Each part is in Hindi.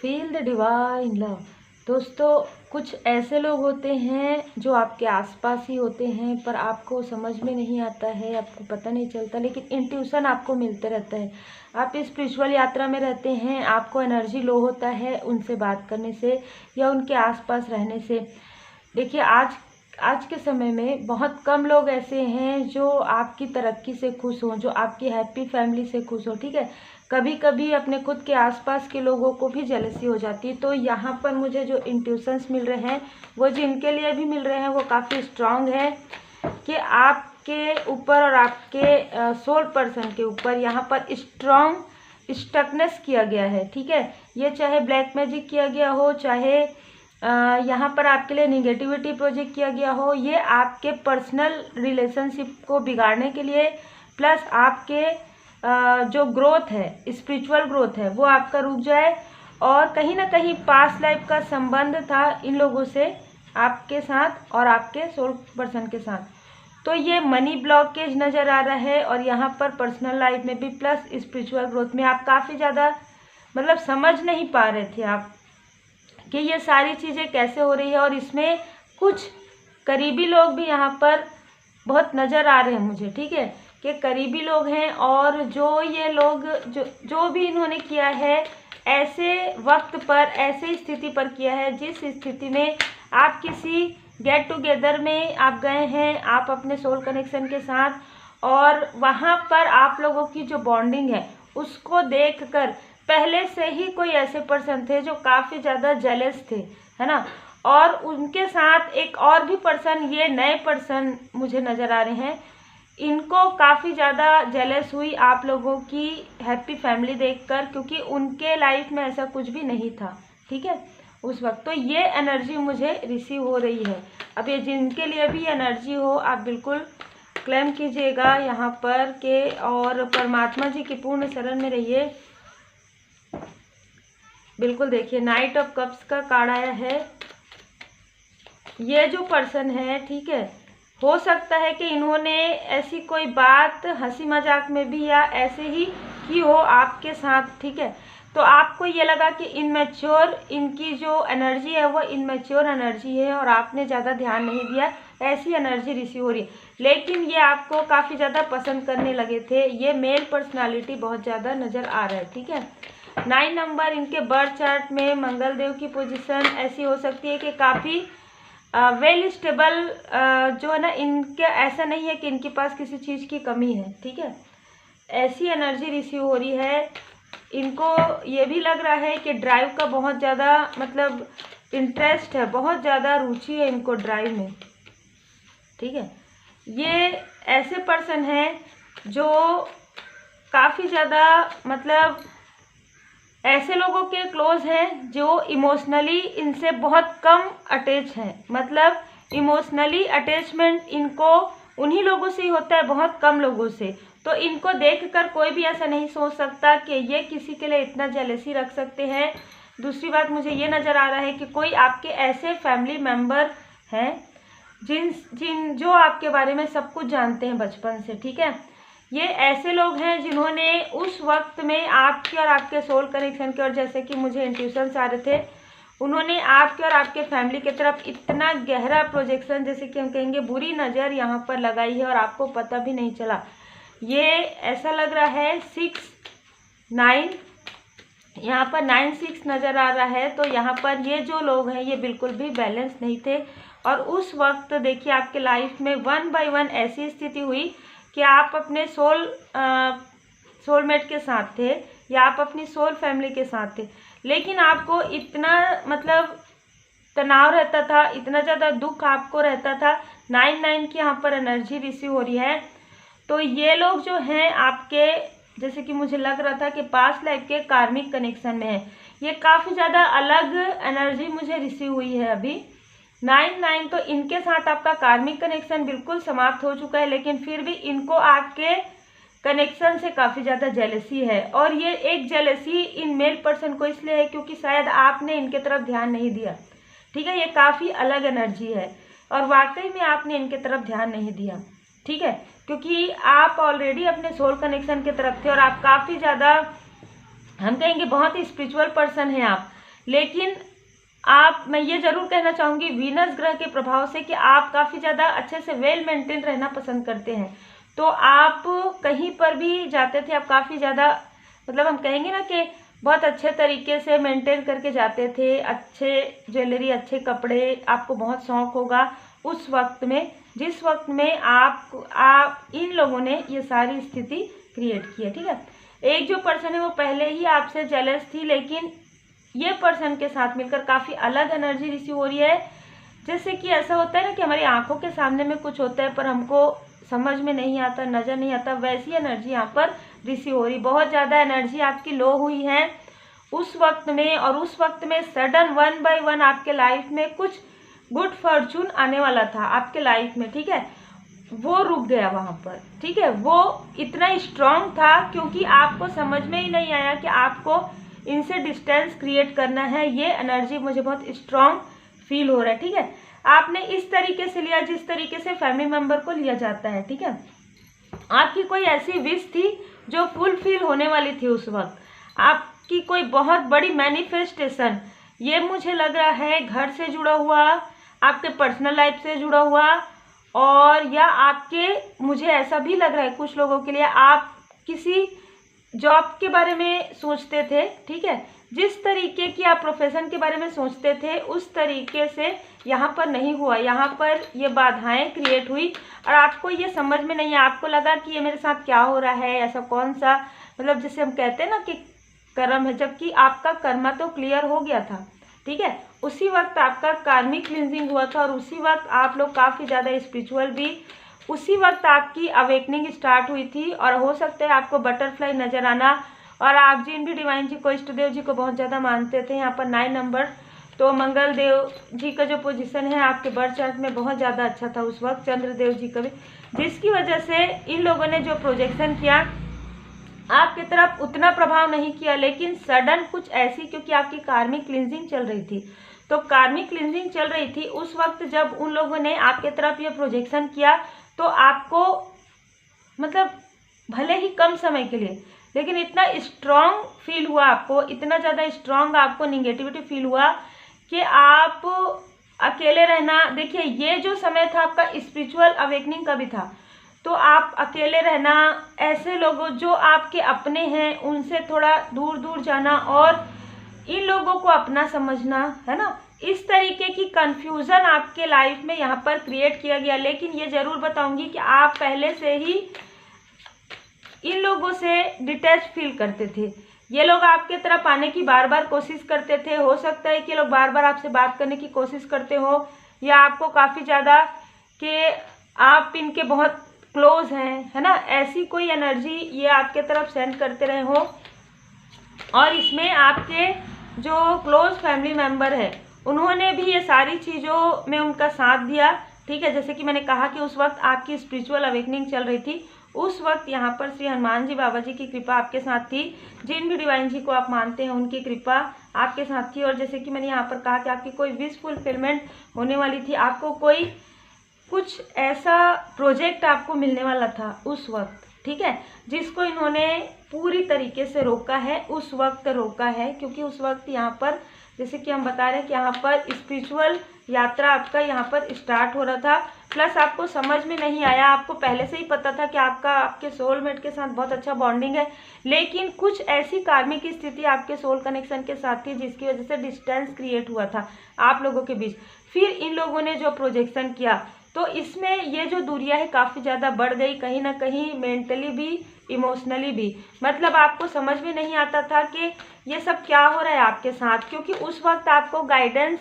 Feel the divine love. दोस्तों, कुछ ऐसे लोग होते हैं जो आपके आसपास ही होते हैं पर आपको समझ में नहीं आता है, आपको पता नहीं चलता, लेकिन इंट्यूशन आपको मिलते रहता है। आप स्पिरिचुअल यात्रा में रहते हैं, आपको एनर्जी लो होता है उनसे बात करने से या उनके आसपास रहने से। देखिए, आज के समय में बहुत कम लोग ऐसे हैं जो आपकी तरक्की से खुश हों, जो आपकी हैप्पी फैमिली से खुश हो। ठीक है, कभी कभी अपने खुद के आसपास के लोगों को भी जेलसी हो जाती है। तो यहाँ पर मुझे जो इंट्यूशंस मिल रहे हैं वो जिनके लिए भी मिल रहे हैं वो काफ़ी स्ट्रांग है कि आपके ऊपर और आपके सोल पर्सन के ऊपर यहाँ पर स्ट्रांग स्टकनेस किया गया है। ठीक है, ये चाहे ब्लैक मैजिक किया गया हो, चाहे यहाँ पर आपके लिए निगेटिविटी प्रोजेक्ट किया गया हो, ये आपके पर्सनल रिलेशनशिप को बिगाड़ने के लिए, प्लस आपके जो ग्रोथ है, स्पिरिचुअल ग्रोथ है, वो आपका रुक जाए। और कहीं ना कहीं पास्ट लाइफ का संबंध था इन लोगों से आपके साथ और आपके सोल पर्सन के साथ, तो ये मनी ब्लॉकेज नज़र आ रहा है। और यहाँ पर पर्सनल लाइफ में भी प्लस स्पिरिचुअल ग्रोथ में आप काफ़ी ज़्यादा मतलब समझ नहीं पा रहे थे आप कि ये सारी चीज़ें कैसे हो रही है। और इसमें कुछ करीबी लोग भी यहाँ पर बहुत नज़र आ रहे हैं मुझे। ठीक है, कि करीबी लोग हैं और जो ये लोग जो भी इन्होंने किया है ऐसे वक्त पर, ऐसे स्थिति पर किया है जिस स्थिति में आप किसी गेट टुगेदर में आप गए हैं, आप अपने सोल कनेक्शन के साथ, और वहाँ पर आप लोगों की जो बॉन्डिंग है उसको देखकर पहले से ही कोई ऐसे पर्सन थे जो काफ़ी ज़्यादा जेलस थे, है ना। और उनके साथ एक और भी पर्सन, ये नए पर्सन मुझे नज़र आ रहे हैं, इनको काफ़ी ज़्यादा जेलस हुई आप लोगों की हैप्पी फैमिली देखकर, क्योंकि उनके लाइफ में ऐसा कुछ भी नहीं था। ठीक है, उस वक्त तो ये एनर्जी मुझे रिसीव हो रही है। अब ये जिनके लिए भी एनर्जी हो आप बिल्कुल क्लेम कीजिएगा यहाँ पर के, और परमात्मा जी की पूर्ण शरण में रहिए। बिल्कुल देखिए, नाइट ऑफ कप्स का कार्ड आया है। ये जो पर्सन है, ठीक है, हो सकता है कि इन्होंने ऐसी कोई बात हंसी मजाक में भी या ऐसे ही की हो आपके साथ। ठीक है, तो आपको ये लगा कि इनमेच्योर इनकी जो एनर्जी है वो इनमेच्योर एनर्जी है और आपने ज़्यादा ध्यान नहीं दिया, ऐसी एनर्जी रिसीव हो रही है। लेकिन ये आपको काफ़ी ज़्यादा पसंद करने लगे थे। ये मेल पर्सनालिटी बहुत ज़्यादा नज़र आ रहा है। ठीक है, 9 नंबर इनके बर्थ चार्ट में मंगल देव की पोजीशन ऐसी हो सकती है कि काफ़ी वेल स्टेबल जो है ना, इनके ऐसा नहीं है कि इनके पास किसी चीज़ की कमी है। ठीक है, ऐसी एनर्जी रिसीव हो रही है। इनको ये भी लग रहा है कि ड्राइव का बहुत ज़्यादा मतलब इंटरेस्ट है, बहुत ज़्यादा रुचि है इनको ड्राइव में। ठीक है, ये ऐसे पर्सन हैं जो काफ़ी ज़्यादा मतलब ऐसे लोगों के क्लोज हैं जो इमोशनली इनसे बहुत कम अटैच हैं। मतलब इमोशनली अटैचमेंट इनको उन्हीं लोगों से ही होता है, बहुत कम लोगों से। तो इनको देखकर कोई भी ऐसा नहीं सोच सकता कि ये किसी के लिए इतना जेलसी रख सकते हैं। दूसरी बात मुझे ये नज़र आ रहा है कि कोई आपके ऐसे फैमिली मेम्बर हैं जो आपके बारे में सब कुछ जानते हैं बचपन से। ठीक है, ये ऐसे लोग हैं जिन्होंने उस वक्त में आपके और आपके सोल कनेक्शन के, और जैसे कि मुझे इंट्यूशंस आ रहे थे, उन्होंने आपके और आपके फैमिली की तरफ इतना गहरा प्रोजेक्शन, जैसे कि हम कहेंगे बुरी नज़र यहाँ पर लगाई है और आपको पता भी नहीं चला। ये ऐसा लग रहा है 6-9, यहाँ पर 9-6 नज़र आ रहा है। तो यहाँ पर ये जो लोग हैं ये बिल्कुल भी बैलेंस नहीं थे। और उस वक्त देखिए आपके लाइफ में 1 बाय 1 ऐसी स्थिति हुई कि आप अपने सोलमेट के साथ थे या आप अपनी सोल फैमिली के साथ थे, लेकिन आपको इतना मतलब तनाव रहता था, इतना ज़्यादा दुख आपको रहता था। 9-9 की यहाँ पर एनर्जी रिसीव हो रही है। तो ये लोग जो हैं आपके, जैसे कि मुझे लग रहा था कि पास्ट लाइफ के कार्मिक कनेक्शन में है। ये काफ़ी ज़्यादा अलग एनर्जी मुझे रिसीव हुई है अभी। 9-9 तो इनके साथ आपका कार्मिक कनेक्शन बिल्कुल समाप्त हो चुका है, लेकिन फिर भी इनको आपके कनेक्शन से काफ़ी ज़्यादा जेलसी है। और ये एक जेलसी इन मेल पर्सन को इसलिए है क्योंकि शायद आपने इनके तरफ ध्यान नहीं दिया। ठीक है, ये काफ़ी अलग एनर्जी है और वाकई में आपने इनके तरफ ध्यान नहीं दिया। ठीक है, क्योंकि आप ऑलरेडी अपने सोल कनेक्शन की तरफ थे और आप काफ़ी ज़्यादा, हम कहेंगे बहुत ही स्पिरिचुअल पर्सन हैं आप, लेकिन मैं ये ज़रूर कहना चाहूँगी वीनस ग्रह के प्रभाव से कि आप काफ़ी ज़्यादा अच्छे से वेल मेंटेन रहना पसंद करते हैं। तो आप कहीं पर भी जाते थे, आप काफ़ी ज़्यादा मतलब हम कहेंगे ना कि बहुत अच्छे तरीके से मेंटेन करके जाते थे, अच्छे ज्वेलरी, अच्छे कपड़े, आपको बहुत शौक़ होगा उस वक्त में, जिस वक्त में आप इन लोगों ने ये सारी स्थिति क्रिएट की है। ठीक है, एक जो पर्सन है वो पहले ही आपसे जेलस थी, लेकिन ये पर्सन के साथ मिलकर काफ़ी अलग एनर्जी रिसीव हो रही है। जैसे कि ऐसा होता है ना कि हमारी आंखों के सामने में कुछ होता है पर हमको समझ में नहीं आता, नज़र नहीं आता, वैसी एनर्जी यहाँ पर रिसीव हो रही। बहुत ज़्यादा एनर्जी आपकी लो हुई है उस वक्त में, और उस वक्त में सडन 1 बाय 1 आपके लाइफ में कुछ गुड फॉर्चून आने वाला था आपके लाइफ में। ठीक है, वो रुक गया वहाँ पर। ठीक है, वो इतना स्ट्रांग था क्योंकि आपको समझ में ही नहीं आया कि आपको इनसे डिस्टेंस क्रिएट करना है। ये एनर्जी मुझे बहुत स्ट्रांग फील हो रहा है। ठीक है, आपने इस तरीके से लिया जिस तरीके से फैमिली मेम्बर को लिया जाता है। ठीक है, आपकी कोई ऐसी विश थी जो फुलफिल होने वाली थी उस वक्त, आपकी कोई बहुत बड़ी मैनिफेस्टेशन, ये मुझे लग रहा है घर से जुड़ा हुआ, आपके पर्सनल लाइफ से जुड़ा हुआ, और या आपके, मुझे ऐसा भी लग रहा है कुछ लोगों के लिए आप किसी जॉब के बारे में सोचते थे। ठीक है, जिस तरीके की आप प्रोफेशन के बारे में सोचते थे उस तरीके से यहाँ पर नहीं हुआ, यहाँ पर ये बाधाएं क्रिएट हुई और आपको ये समझ में नहीं, आपको लगा कि ये मेरे साथ क्या हो रहा है, ऐसा कौन सा, मतलब जैसे हम कहते हैं ना कि कर्म है, जबकि आपका कर्म तो क्लियर हो गया था। ठीक है, उसी वक्त आपका कार्मिक क्लिनजिंग हुआ था और उसी वक्त आप लोग काफ़ी ज़्यादा स्पिरिचुअल भी, उसी वक्त आपकी अवेकनिंग स्टार्ट हुई थी। और हो सकता है आपको बटरफ्लाई नज़र आना, और आप जिन भी डिवाइन जी को, इष्ट देव जी को बहुत ज़्यादा मानते थे, यहाँ पर 9 नंबर, तो मंगल देव जी का जो पोजीशन है आपके बर्थ चार्ट में बहुत ज़्यादा अच्छा था उस वक्त, चंद्र देव जी का भी, जिसकी वजह से इन लोगों ने जो प्रोजेक्शन किया आपकी तरफ उतना प्रभाव नहीं किया, लेकिन सडन कुछ ऐसी, क्योंकि आपकी कार्मिक क्लिनजिंग चल रही थी, तो कार्मिक क्लिनजिंग चल रही थी उस वक्त जब उन लोगों ने आपके तरफ ये प्रोजेक्शन किया, तो आपको मतलब भले ही कम समय के लिए, लेकिन इतना स्ट्रांग फील हुआ आपको, इतना ज़्यादा स्ट्रांग आपको निगेटिविटी फील हुआ कि आप अकेले रहना, देखिए ये जो समय था आपका स्पिरिचुअल अवेकनिंग का भी था, तो आप अकेले रहना, ऐसे लोगों जो आपके अपने हैं उनसे थोड़ा दूर दूर जाना और इन लोगों को अपना समझना, है ना, इस तरीके की कंफ्यूजन आपके लाइफ में यहाँ पर क्रिएट किया गया। लेकिन ये ज़रूर बताऊंगी कि आप पहले से ही इन लोगों से डिटैच फील करते थे, ये लोग आपके तरफ आने की बार बार कोशिश करते थे, हो सकता है कि लोग बार बार आपसे बात करने की कोशिश करते हो, या आपको काफ़ी ज़्यादा कि आप इनके बहुत क्लोज हैं, है ना, ऐसी कोई एनर्जी ये आपके तरफ सेंड करते रहे हो। और इसमें आपके जो क्लोज फैमिली मेम्बर है उन्होंने भी ये सारी चीज़ों में उनका साथ दिया। ठीक है, जैसे कि मैंने कहा कि उस वक्त आपकी स्पिरिचुअल अवेकनिंग चल रही थी, उस वक्त यहाँ पर श्री हनुमान जी बाबा जी की कृपा आपके साथ थी, जिन भी डिवाइन जी को आप मानते हैं उनकी कृपा आपके साथ थी। और जैसे कि मैंने यहाँ पर कहा कि आपकी कोई विश फुलफिलमेंट होने वाली थी, आपको कोई कुछ ऐसा प्रोजेक्ट आपको मिलने वाला था उस वक्त, ठीक है, जिसको इन्होंने पूरी तरीके से रोका है, उस वक्त रोका है, क्योंकि उस वक्त यहाँ पर जैसे कि हम बता रहे हैं कि यहाँ पर स्पिरिचुअल यात्रा आपका यहाँ पर स्टार्ट हो रहा था, प्लस आपको समझ में नहीं आया, आपको पहले से ही पता था कि आपका आपके सोलमेट के साथ बहुत अच्छा बॉन्डिंग है, लेकिन कुछ ऐसी कार्मिक स्थिति आपके सोल कनेक्शन के साथ थी जिसकी वजह से डिस्टेंस क्रिएट हुआ था आप लोगों के बीच। फिर इन लोगों ने जो प्रोजेक्शन किया तो इसमें ये जो दूरियां है काफ़ी ज़्यादा बढ़ गई, कहीं ना कहीं मेंटली भी, इमोशनली भी, मतलब आपको समझ में नहीं आता था कि ये सब क्या हो रहा है आपके साथ, क्योंकि उस वक्त आपको गाइडेंस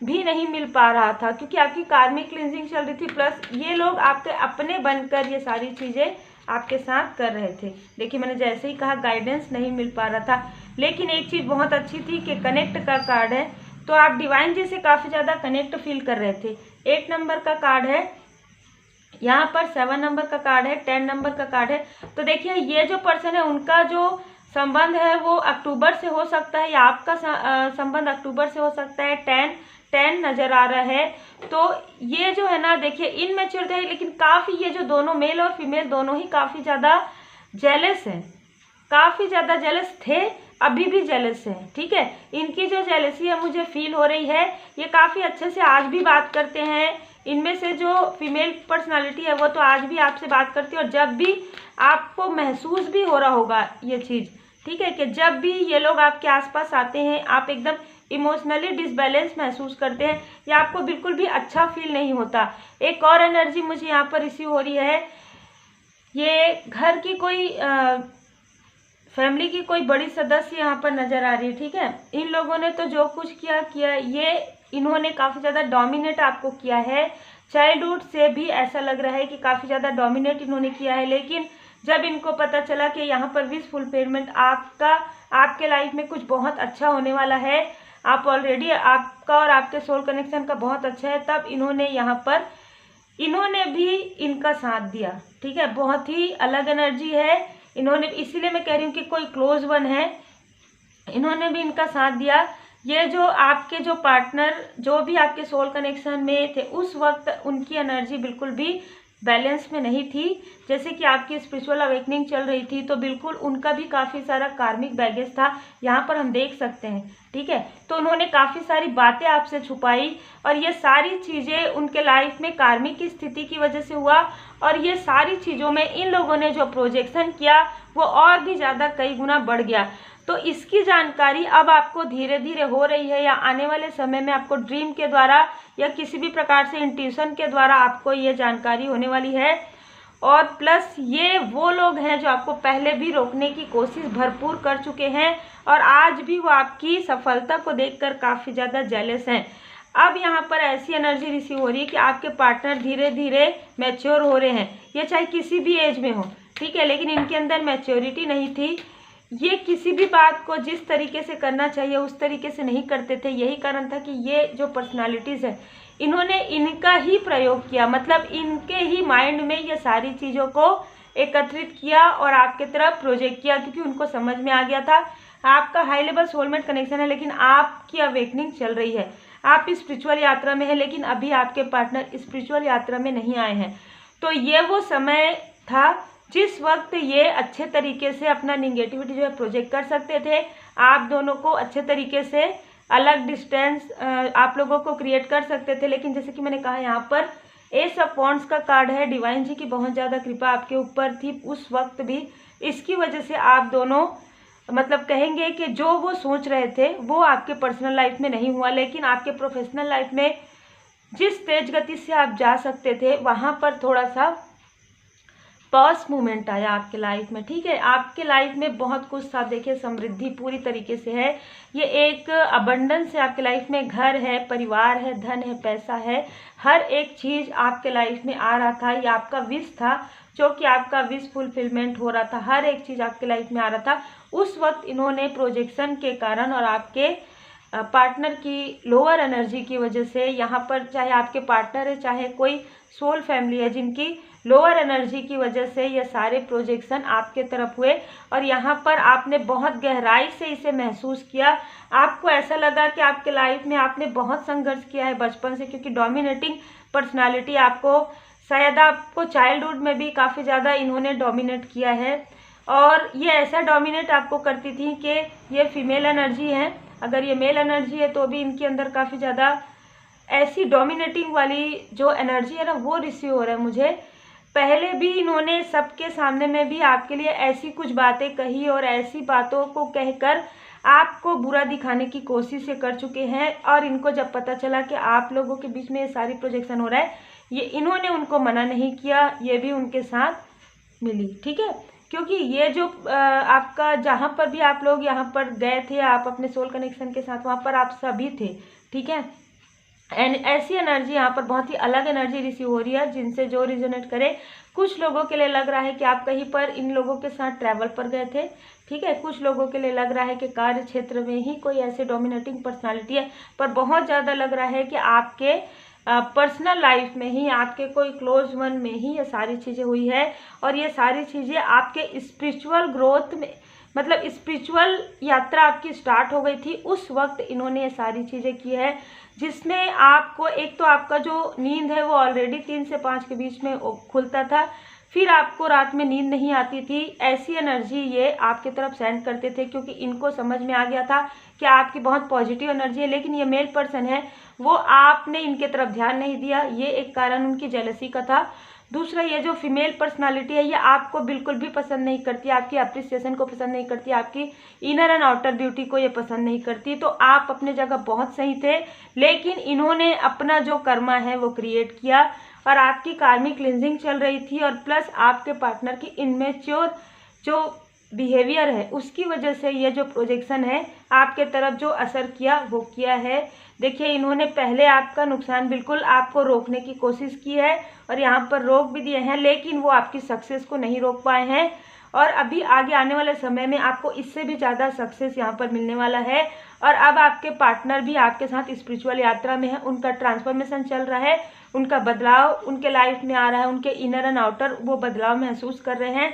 भी नहीं मिल पा रहा था, क्योंकि आपकी कार्मिक क्लिनजिंग चल रही थी, प्लस ये लोग आपके अपने बनकर ये सारी चीज़ें आपके साथ कर रहे थे। देखिए मैंने जैसे ही कहा गाइडेंस नहीं मिल पा रहा था, लेकिन एक चीज़ बहुत अच्छी थी कि कनेक्ट का कार्ड है, तो आप डिवाइन जी से काफ़ी ज़्यादा कनेक्ट फील कर रहे थे। 8 नंबर का कार्ड है, यहाँ पर 7 नंबर का कार्ड है, 10 नंबर का कार्ड है। तो देखिए ये जो पर्सन है उनका जो संबंध है वो अक्टूबर से हो सकता है, या आपका संबंध अक्टूबर से हो सकता है। 10 नज़र आ रहा है, तो ये जो है ना, देखिए इनमेच्योर है, लेकिन काफ़ी ये जो दोनों मेल और फीमेल दोनों ही काफ़ी ज़्यादा जेलस हैं, काफ़ी ज़्यादा जेलस थे, अभी भी जेलस हैं, ठीक है। इनकी जो जेलसी है मुझे फील हो रही है, ये काफ़ी अच्छे से आज भी बात करते हैं। इनमें से जो फीमेल पर्सनालिटी है वो तो आज भी आपसे बात करती है, और जब भी आपको महसूस भी हो रहा होगा ये चीज़, ठीक है, कि जब भी ये लोग आपके आसपास आते हैं आप एकदम इमोशनली डिसबैलेंस महसूस करते हैं या आपको बिल्कुल भी अच्छा फील नहीं होता। एक और एनर्जी मुझे यहाँ पर रिसीव हो रही है, ये घर की कोई फैमिली की कोई बड़ी सदस्य यहाँ पर नज़र आ रही है, ठीक है। इन लोगों ने तो जो कुछ किया ये इन्होंने काफ़ी ज़्यादा डोमिनेट आपको किया है। चाइल्डहुड से भी ऐसा लग रहा है कि काफ़ी ज़्यादा डोमिनेट इन्होंने किया है, लेकिन जब इनको पता चला कि यहाँ पर विश फुलफिलमेंट आपके लाइफ में कुछ बहुत अच्छा होने वाला है, आप ऑलरेडी आपका और आपके सोल कनेक्शन का बहुत अच्छा है, तब इन्होंने भी इनका साथ दिया, ठीक है। बहुत ही अलग एनर्जी है इन्होंने, इसीलिए मैं कह रही हूँ कि कोई क्लोज वन है, इन्होंने भी इनका साथ दिया। ये जो आपके जो पार्टनर जो भी आपके सोल कनेक्शन में थे उस वक्त उनकी एनर्जी बिल्कुल भी बैलेंस में नहीं थी। जैसे कि आपकी स्पिरिचुअल अवेकनिंग चल रही थी तो बिल्कुल उनका भी काफ़ी सारा कार्मिक बैगेज था, यहाँ पर हम देख सकते हैं, ठीक है। तो उन्होंने काफ़ी सारी बातें आपसे छुपाई और ये सारी चीज़ें उनके लाइफ में कार्मिक की स्थिति की वजह से हुआ, और ये सारी चीज़ों में इन लोगों ने जो प्रोजेक्शन किया वो और भी ज़्यादा कई गुना बढ़ गया। तो इसकी जानकारी अब आपको धीरे धीरे हो रही है, या आने वाले समय में आपको ड्रीम के द्वारा या किसी भी प्रकार से इंट्यूशन के द्वारा आपको ये जानकारी होने वाली है। और प्लस ये वो लोग हैं जो आपको पहले भी रोकने की कोशिश भरपूर कर चुके हैं और आज भी वो आपकी सफलता को देखकर काफ़ी ज़्यादा जेलस हैं। अब यहाँ पर ऐसी एनर्जी रिसीव हो रही है कि आपके पार्टनर धीरे धीरे मैच्योर हो रहे हैं, ये चाहे किसी भी एज में हो, ठीक है, लेकिन इनके अंदर मैच्योरिटी नहीं थी। ये किसी भी बात को जिस तरीके से करना चाहिए उस तरीके से नहीं करते थे। यही कारण था कि ये जो पर्सनालिटीज़ है इन्होंने इनका ही प्रयोग किया, मतलब इनके ही माइंड में ये सारी चीज़ों को एकत्रित किया और आपके तरफ प्रोजेक्ट किया, क्योंकि उनको समझ में आ गया था आपका हाई लेवल सोलमेट कनेक्शन है, लेकिन आपकी अवेकनिंग चल रही है, आप स्पिरिचुअल यात्रा में है, लेकिन अभी आपके पार्टनर स्पिरिचुअल यात्रा में नहीं आए हैं। तो ये वो समय था जिस वक्त ये अच्छे तरीके से अपना निगेटिविटी जो है प्रोजेक्ट कर सकते थे। आप दोनों को अच्छे तरीके से अलग डिस्टेंस आप लोगों को क्रिएट कर सकते थे, लेकिन जैसे कि मैंने कहा यहाँ पर एस ऑफ वॉन्ड्स का कार्ड है, डिवाइन जी की बहुत ज़्यादा कृपा आपके ऊपर थी उस वक्त भी। इसकी वजह से आप दोनों मतलब कहेंगे कि जो वो सोच रहे थे वो आपके पर्सनल लाइफ में नहीं हुआ, लेकिन आपके प्रोफेशनल लाइफ में जिस तेज गति से आप जा सकते थे वहाँ पर थोड़ा सा पॉज मूवमेंट आया आपके लाइफ में, ठीक है। आपके लाइफ में बहुत कुछ था, देखिए समृद्धि पूरी तरीके से है, ये एक अबंडेंस है आपके लाइफ में, घर है, परिवार है, धन है, पैसा है, हर एक चीज़ आपके लाइफ में आ रहा था। ये आपका विश था जो कि आपका विश फुलफिलमेंट हो रहा था, हर एक चीज़ आपके लाइफ में आ रहा था। उस वक्त इन्होंने प्रोजेक्शन के कारण और आपके पार्टनर की लोअर एनर्जी की वजह से, यहाँ पर चाहे आपके पार्टनर है चाहे कोई सोल फैमिली है, जिनकी लोअर एनर्जी की वजह से ये सारे प्रोजेक्शन आपके तरफ हुए और यहाँ पर आपने बहुत गहराई से इसे महसूस किया। आपको ऐसा लगा कि आपके लाइफ में आपने बहुत संघर्ष किया है बचपन से, क्योंकि डोमिनेटिंग पर्सनालिटी आपको शायद आपको चाइल्डहुड में भी काफ़ी ज़्यादा इन्होंने डोमिनेट किया है। और ये ऐसा डोमिनेट आपको करती थी कि ये फीमेल एनर्जी है, अगर ये मेल एनर्जी है तो भी इनके अंदर काफ़ी ज़्यादा ऐसी डोमिनेटिंग वाली जो एनर्जी है ना वो रिसीव हो रहा है मुझे। पहले भी इन्होंने सबके सामने में भी आपके लिए ऐसी कुछ बातें कही और ऐसी बातों को कहकर आपको बुरा दिखाने की कोशिश कर चुके हैं, और इनको जब पता चला कि आप लोगों के बीच में ये सारी प्रोजेक्शन हो रहा है, ये इन्होंने उनको मना नहीं किया, ये भी उनके साथ मिली, ठीक है। क्योंकि ये जो आपका जहाँ पर भी आप लोग यहाँ पर गए थे आप अपने सोल कनेक्शन के साथ, वहाँ पर आप सभी थे, ठीक है। एंड ऐसी एनर्जी यहाँ पर बहुत ही अलग एनर्जी रिसीव हो रही है जिनसे जो रिजोनेट करे। कुछ लोगों के लिए लग रहा है कि आप कहीं पर इन लोगों के साथ ट्रैवल पर गए थे, ठीक है। कुछ लोगों के लिए लग रहा है कि कार्य क्षेत्र में ही कोई ऐसे डोमिनेटिंग पर्सनालिटी है, पर बहुत ज़्यादा लग रहा है कि आपके पर्सनल लाइफ में ही आपके कोई क्लोज वन में ही ये सारी चीज़ें हुई है। और ये सारी चीज़ें आपके स्पिरिचुअल ग्रोथ में, मतलब स्पिरिचुअल यात्रा आपकी स्टार्ट हो गई थी उस वक्त इन्होंने ये सारी चीज़ें की है, जिसमें आपको एक तो आपका जो नींद है वो ऑलरेडी 3 से 5 के बीच में खुलता था, फिर आपको रात में नींद नहीं आती थी। ऐसी एनर्जी ये आपकी तरफ सेंड करते थे, क्योंकि इनको समझ में आ गया था कि आपकी बहुत पॉजिटिव एनर्जी है। लेकिन ये मेल पर्सन है, वो आपने इनके तरफ ध्यान नहीं दिया, ये एक कारण उनकी जेलसी का था। दूसरा, ये जो फीमेल पर्सनालिटी है, ये आपको बिल्कुल भी पसंद नहीं करती, आपकी अप्रिसिएशन को पसंद नहीं करती, आपकी इनर एंड आउटर ब्यूटी को ये पसंद नहीं करती। तो आप अपने जगह बहुत सही थे, लेकिन इन्होंने अपना जो कर्मा है वो क्रिएट किया और आपकी कार्मिक क्लिंजिंग चल रही थी। और प्लस आपके पार्टनर की इनमेच्योर जो बिहेवियर है उसकी वजह से ये जो प्रोजेक्शन है आपके तरफ जो असर किया वो किया है। देखिए, इन्होंने पहले आपका नुकसान बिल्कुल आपको रोकने की कोशिश की है और यहाँ पर रोक भी दिए हैं, लेकिन वो आपकी सक्सेस को नहीं रोक पाए हैं। और अभी आगे आने वाले समय में आपको इससे भी ज़्यादा सक्सेस यहाँ पर मिलने वाला है। और अब आपके पार्टनर भी आपके साथ स्पिरिचुअल यात्रा में है, उनका ट्रांसफॉर्मेशन चल रहा है, उनका बदलाव उनके लाइफ में आ रहा है, उनके इनर एंड आउटर वो बदलाव महसूस कर रहे हैं।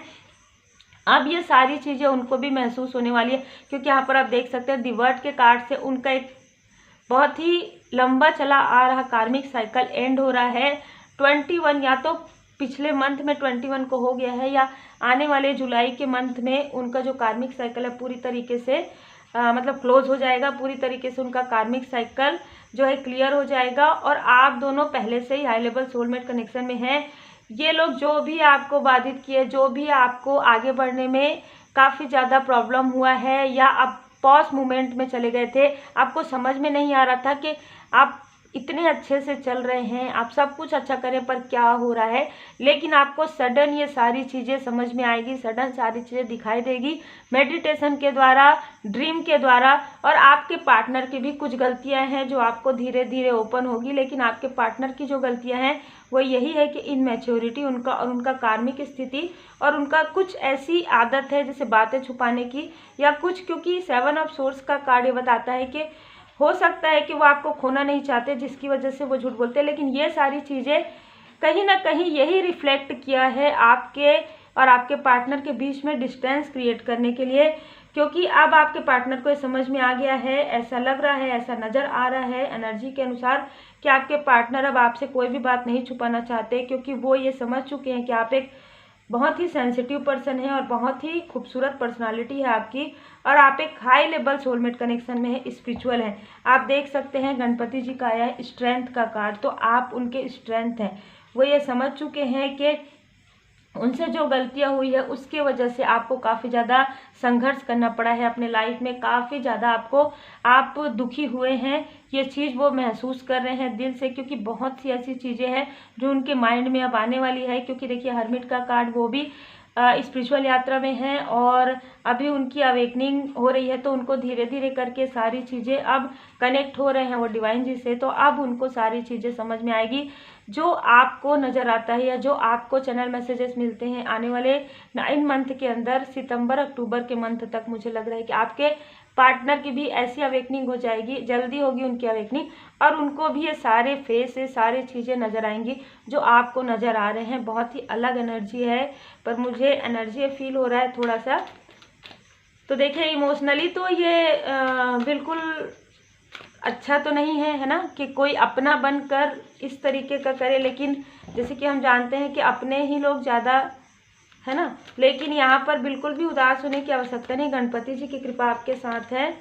अब ये सारी चीज़ें उनको भी महसूस होने वाली है, क्योंकि यहाँ पर आप देख सकते हैं डिवर्ट के कार्ड से उनका एक बहुत ही लंबा चला आ रहा कार्मिक साइकिल एंड हो रहा है। 21 या तो पिछले मंथ में 21 को हो गया है, या आने वाले जुलाई के मंथ में उनका जो कार्मिक साइकिल है पूरी तरीके से मतलब क्लोज हो जाएगा। पूरी तरीके से उनका कार्मिक साइकिल जो है क्लियर हो जाएगा। और आप दोनों पहले से ही हाई लेवल सोलमेट कनेक्शन में हैं। ये लोग जो भी आपको बाधित किए, जो भी आपको आगे बढ़ने में काफ़ी ज़्यादा प्रॉब्लम हुआ है, या आप पॉज मूवमेंट में चले गए थे, आपको समझ में नहीं आ रहा था कि आप इतने अच्छे से चल रहे हैं, आप सब कुछ अच्छा करें, पर क्या हो रहा है, लेकिन आपको सडन ये सारी चीज़ें समझ में आएगी, सडन सारी चीज़ें दिखाई देगी मेडिटेशन के द्वारा, ड्रीम के द्वारा। और आपके पार्टनर की भी कुछ गलतियां हैं जो आपको धीरे धीरे ओपन होगी। लेकिन आपके पार्टनर की जो गलतियां हैं वो यही है कि इनमैच्योरिटी उनका, और उनका कार्मिक स्थिति, और उनका कुछ ऐसी आदत है जैसे बातें छुपाने की या कुछ, क्योंकि 7 ऑफ सोर्स का कार्ड ये बताता है कि हो सकता है कि वो आपको खोना नहीं चाहते, जिसकी वजह से वो झूठ बोलते हैं। लेकिन ये सारी चीज़ें कहीं ना कहीं यही रिफ्लेक्ट किया है आपके और आपके पार्टनर के बीच में डिस्टेंस क्रिएट करने के लिए, क्योंकि अब आपके पार्टनर को ये समझ में आ गया है, ऐसा लग रहा है, ऐसा नज़र आ रहा है एनर्जी के अनुसार कि आपके पार्टनर अब आपसे कोई भी बात नहीं छुपाना चाहते, क्योंकि वो ये समझ चुके हैं कि आप एक बहुत ही सेंसिटिव पर्सन है और बहुत ही खूबसूरत पर्सनालिटी है आपकी, और आप एक हाई लेवल सोलमेट कनेक्शन में है, स्पिरिचुअल है। आप देख सकते हैं गणपति जी का आया है स्ट्रेंथ का कार्ड, तो आप उनके स्ट्रेंथ हैं। वो ये समझ चुके हैं कि उनसे जो गलतियां हुई है उसके वजह से आपको काफ़ी ज़्यादा संघर्ष करना पड़ा है अपने लाइफ में, काफ़ी ज़्यादा आप दुखी हुए हैं। ये चीज़ वो महसूस कर रहे हैं दिल से, क्योंकि बहुत सी ऐसी चीज़ें हैं जो उनके माइंड में अब आने वाली है। क्योंकि देखिए हर्मिट का कार्ड वो भी स्पिरिचुअल यात्रा में है और अभी उनकी अवेकनिंग हो रही है, तो उनको धीरे धीरे करके सारी चीज़ें अब कनेक्ट हो रहे हैं वो डिवाइन जी से, तो अब उनको सारी चीज़ें समझ में आएगी। जो आपको नज़र आता है या जो आपको चैनल मैसेजेस मिलते हैं आने वाले 9 मंथ के अंदर, सितंबर अक्टूबर के मंथ तक, मुझे लग रहा है कि आपके पार्टनर की भी ऐसी अवेकनिंग हो जाएगी, जल्दी होगी उनकी अवेकनिंग, और उनको भी ये सारे फेस से सारी चीज़ें नज़र आएंगी जो आपको नज़र आ रहे हैं। बहुत ही अलग एनर्जी है, पर मुझे एनर्जी फील हो रहा है थोड़ा सा। तो देखिए इमोशनली तो ये बिल्कुल अच्छा तो नहीं है ना, कि कोई अपना बनकर इस तरीके का करे। लेकिन जैसे कि हम जानते हैं कि अपने ही लोग ज़्यादा है ना, लेकिन यहाँ पर बिल्कुल भी उदास होने की आवश्यकता नहीं। गणपति जी की कृपा आपके साथ है,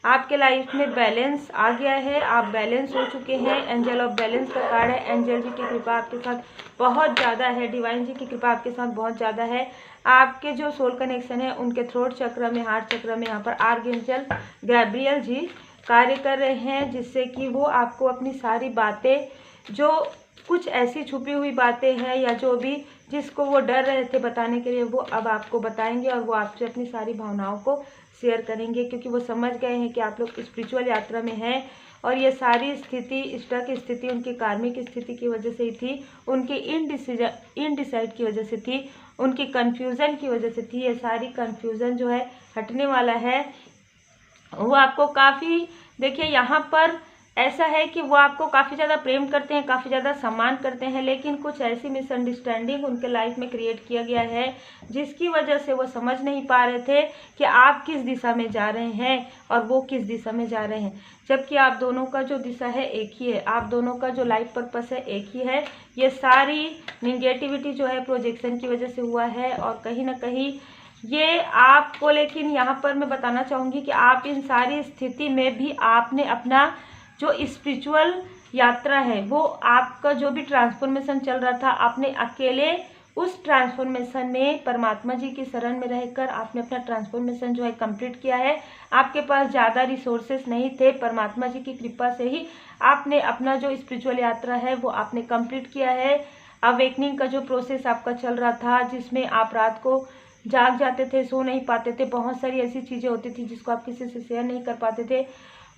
आपके लाइफ में बैलेंस आ गया है, आप बैलेंस हो चुके हैं। एंजल ऑफ बैलेंस का कार्ड है, एंजल जी की कृपा आपके साथ बहुत ज़्यादा है, डिवाइन जी की कृपा आपके साथ बहुत ज़्यादा है। आपके जो सोल कनेक्शन है उनके थ्रोट चक्र में, हार्ट चक्र में यहाँ पर आर्कएंजल गैब्रियल जी कार्य कर रहे हैं, जिससे कि वो आपको अपनी सारी बातें, जो कुछ ऐसी छुपी हुई बातें हैं या जो भी जिसको वो डर रहे थे बताने के लिए, वो अब आपको बताएंगे और वो आपसे अपनी सारी भावनाओं को शेयर करेंगे, क्योंकि वो समझ गए हैं कि आप लोग स्पिरिचुअल यात्रा में हैं। और ये सारी स्थिति, स्टक स्थिति उनकी कार्मिक स्थिति की वजह से ही थी, उनकी इनडिसाइड की वजह से थी, उनकी कन्फ्यूज़न की वजह से थी। ये सारी कन्फ्यूज़न जो है हटने वाला है। वो आपको काफ़ी, देखिए यहाँ पर ऐसा है कि वो आपको काफ़ी ज़्यादा प्रेम करते हैं, काफ़ी ज़्यादा सम्मान करते हैं, लेकिन कुछ ऐसी मिसअंडरस्टैंडिंग उनके लाइफ में क्रिएट किया गया है जिसकी वजह से वो समझ नहीं पा रहे थे कि आप किस दिशा में जा रहे हैं और वो किस दिशा में जा रहे हैं, जबकि आप दोनों का जो दिशा है एक ही है, आप दोनों का जो लाइफ पर्पस है एक ही है। ये सारी निगेटिविटी जो है प्रोजेक्शन की वजह से हुआ है और कहीं ना कहीं ये आपको, लेकिन यहाँ पर मैं बताना चाहूँगी कि आप इन सारी स्थिति में भी आपने अपना जो स्पिरिचुअल यात्रा है, वो आपका जो भी ट्रांसफॉर्मेशन चल रहा था, आपने अकेले उस ट्रांसफॉर्मेशन में परमात्मा जी की शरण में रहकर आपने अपना ट्रांसफॉर्मेशन जो है कंप्लीट किया है। आपके पास ज़्यादा रिसोर्सेस नहीं थे, परमात्मा जी की कृपा से ही आपने अपना जो स्पिरिचुअल यात्रा है वो आपने कंप्लीट किया है। अवेकनिंग का जो प्रोसेस आपका चल रहा था, जिसमें आप रात को जाग जाते थे, सो नहीं पाते थे, बहुत सारी ऐसी चीज़ें होती थी जिसको आप किसी से शेयर नहीं कर पाते थे।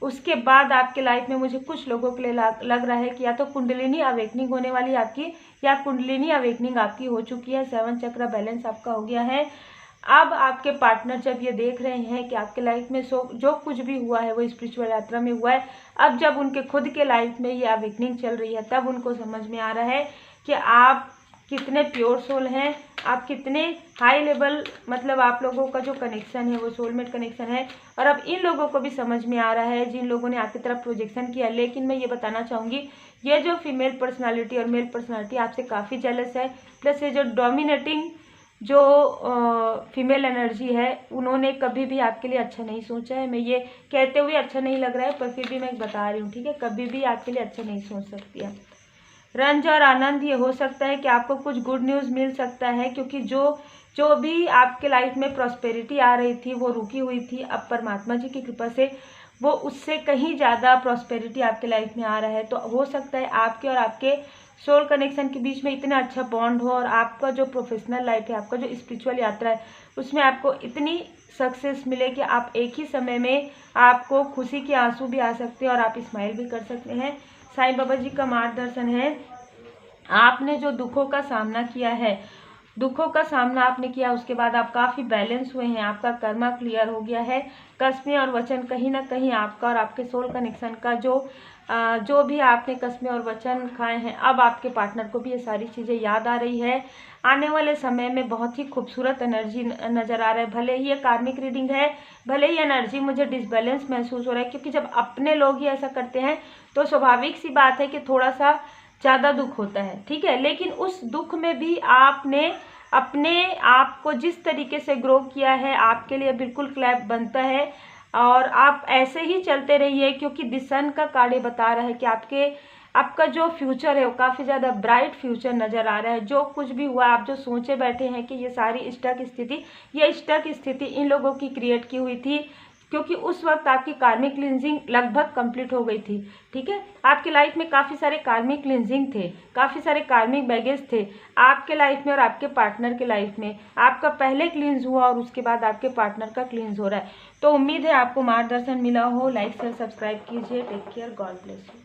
उसके बाद आपके लाइफ में मुझे कुछ लोगों के लिए लग रहा है कि या तो कुंडलिनी अवेकनिंग होने वाली आपकी, या कुंडलिनी अवेकनिंग आपकी हो चुकी है, 7 चक्र बैलेंस आपका हो गया है। अब आपके पार्टनर जब ये देख रहे हैं कि आपके लाइफ में जो कुछ भी हुआ है वो स्पिरिचुअल यात्रा में हुआ है, अब जब उनके खुद के लाइफ में ये अवेकनिंग चल रही है, तब उनको समझ में आ रहा है कि आप कितने प्योर सोल हैं, आप कितने हाई लेवल, मतलब आप लोगों का जो कनेक्शन है वो सोलमेट कनेक्शन है। और अब इन लोगों को भी समझ में आ रहा है जिन लोगों ने आपकी तरफ प्रोजेक्शन किया। लेकिन मैं ये बताना चाहूँगी, ये जो फीमेल पर्सनालिटी और मेल पर्सनालिटी आपसे काफ़ी जेलस है, प्लस ये जो डोमिनेटिंग जो फीमेल एनर्जी है, उन्होंने कभी भी आपके लिए अच्छा नहीं सोचा है। मैं ये कहते हुए अच्छा नहीं लग रहा है, पर फिर भी मैं बता रही हूँ, ठीक है, कभी भी आपके लिए अच्छा नहीं सोच सकती है। रंज और आनंद ये हो सकता है कि आपको कुछ गुड न्यूज़ मिल सकता है, क्योंकि जो भी आपके लाइफ में प्रॉस्पेरिटी आ रही थी वो रुकी हुई थी, अब परमात्मा जी की कृपा से वो उससे कहीं ज़्यादा प्रॉस्पेरिटी आपके लाइफ में आ रहा है। तो हो सकता है आपके और आपके सोल कनेक्शन के बीच में इतना अच्छा बॉन्ड हो, और आपका जो प्रोफेशनल लाइफ है, आपका जो स्पिरिचुअल यात्रा है, उसमें आपको इतनी सक्सेस मिले कि आप एक ही समय में आपको खुशी के आंसू भी आ सकते हैं और आप स्माइल भी कर सकते हैं। साईं बाबा जी का मार्गदर्शन है। आपने जो दुखों का सामना किया है, दुखों का सामना आपने किया, उसके बाद आप काफ़ी बैलेंस हुए हैं, आपका कर्मा क्लियर हो गया है। कस्में और वचन कहीं ना कहीं आपका और आपके सोल कनेक्शन का जो भी आपने कस्में और वचन खाए हैं, अब आपके पार्टनर को भी ये सारी चीज़ें याद आ रही है। आने वाले समय में बहुत ही खूबसूरत एनर्जी नज़र आ रहा है। भले ही ये कार्मिक रीडिंग है, भले ही एनर्जी मुझे डिसबैलेंस महसूस हो रहा है, क्योंकि जब अपने लोग ही ऐसा करते हैं तो स्वाभाविक सी बात है कि थोड़ा सा ज़्यादा दुख होता है, ठीक है। लेकिन उस दुख में भी आपने अपने आप को जिस तरीके से ग्रो किया है, आपके लिए बिल्कुल क्लैप बनता है। और आप ऐसे ही चलते रहिए, क्योंकि द सन का कार्ड बता रहा है कि आपका जो फ्यूचर है वो काफ़ी ज़्यादा ब्राइट फ्यूचर नज़र आ रहा है। जो कुछ भी हुआ, आप जो सोचे बैठे हैं कि ये सारी स्टक स्थिति, ये स्टक स्थिति इन लोगों की क्रिएट की हुई थी, क्योंकि उस वक्त आपकी कार्मिक क्लिनजिंग लगभग कंप्लीट हो गई थी, ठीक है। आपकी लाइफ में काफ़ी सारे कार्मिक क्लिनजिंग थे, काफ़ी सारे कार्मिक बैगेज थे आपके लाइफ में और आपके पार्टनर के लाइफ में। आपका पहले क्लींस हुआ और उसके बाद आपके पार्टनर का क्लींस हो रहा है। तो उम्मीद है आपको मार्गदर्शन मिला हो। लाइक शेयर सब्सक्राइब कीजिए। Take care, God bless you.